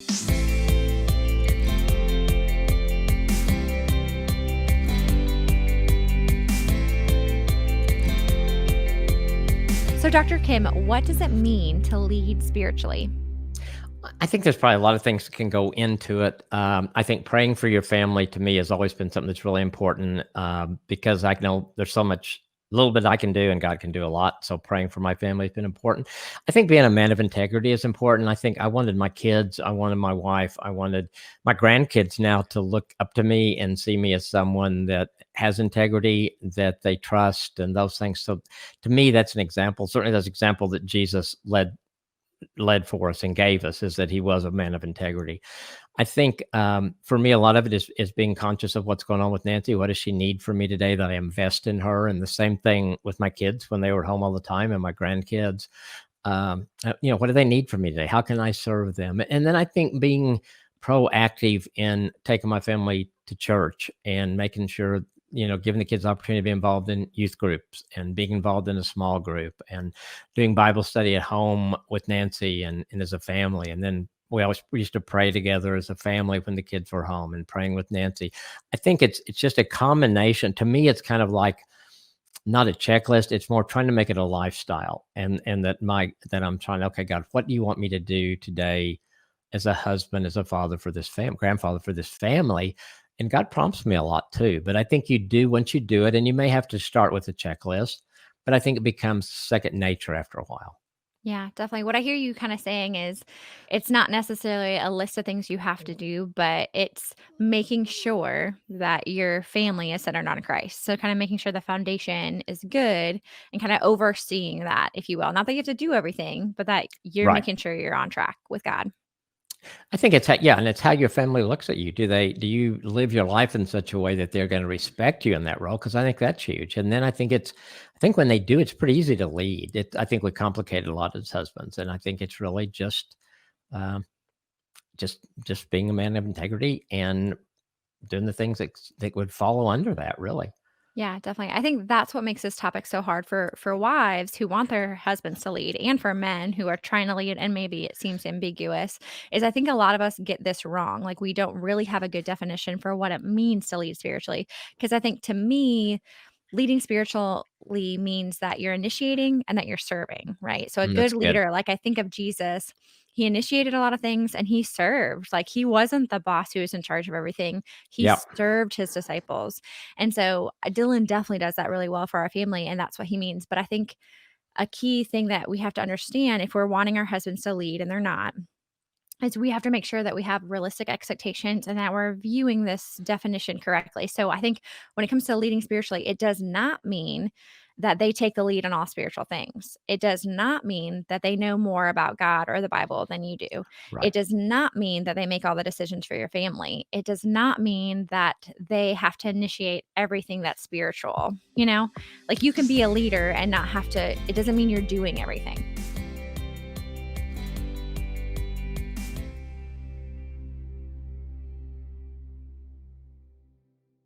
So, Dr. Kim, what does it mean to lead spiritually? I think there's probably a lot of things that can go into it. I think praying for your family to me has always been something that's really important because I know there's so much, little bit I can do, and God can do a lot. So praying for my family has been important. I think being a man of integrity is important. I think I wanted my kids, I wanted my wife, I wanted my grandkids now to look up to me and see me as someone that has integrity, that they trust, and those things. So to me, that's an example. Certainly, that's an example that Jesus led for us and gave us, is that he was a man of integrity. I think for me, a lot of it is being conscious of what's going on with Nancy. What does she need from me today that I invest in her? And the same thing with my kids when they were home all the time, and my grandkids. What do they need from me today? How can I serve them? And then I think being proactive in taking my family to church and making sure, giving the kids the opportunity to be involved in youth groups and being involved in a small group and doing Bible study at home with Nancy and as a family. And then we used to pray together as a family when the kids were home, and praying with Nancy. I think it's just a combination. To me, it's kind of like not a checklist. It's more trying to make it a lifestyle, and that I'm trying. Okay, God, what do you want me to do today as a husband, as a father for this grandfather for this family? And God prompts me a lot too. But I think you do, once you do it, and you may have to start with a checklist, but I think it becomes second nature after a while. Yeah, definitely. What I hear you kind of saying is it's not necessarily a list of things you have to do, but it's making sure that your family is centered on Christ. So, kind of making sure the foundation is good and kind of overseeing that, if you will. Not that you have to do everything, but that you're Right. making sure you're on track with God. I think it's yeah, and it's how your family looks at you. Do you live your life in such a way that they're going to respect you in that role? Because I think that's huge. And then I think when they do, it's pretty easy to lead. I think we complicate it a lot as husbands, and I think it's really um, just being a man of integrity and doing the things that would follow under that. Really, Yeah, definitely. I think that's what makes this topic so hard for wives who want their husbands to lead and for men who are trying to lead and maybe it seems ambiguous is I think a lot of us get this wrong. Like we don't really have a good definition for what it means to lead spiritually because I think to me leading spiritually means that you're initiating and that you're serving, right? So a good that's good. leader, like I think of Jesus, he initiated a lot of things and he served. Like he wasn't the boss who was in charge of everything. He Yep. served his disciples. And so Dylan definitely does that really well for our family and that's what he means. But I think a key thing that we have to understand if we're wanting our husbands to lead and they're not is we have to make sure that we have realistic expectations and that we're viewing this definition correctly. So I think when it comes to leading spiritually, it does not mean that they take the lead on all spiritual things. It does not mean that they know more about God or the Bible than you do. Right. It does not mean that they make all the decisions for your family. It does not mean that they have to initiate everything that's spiritual. Like you can be a leader and not have to, it doesn't mean you're doing everything.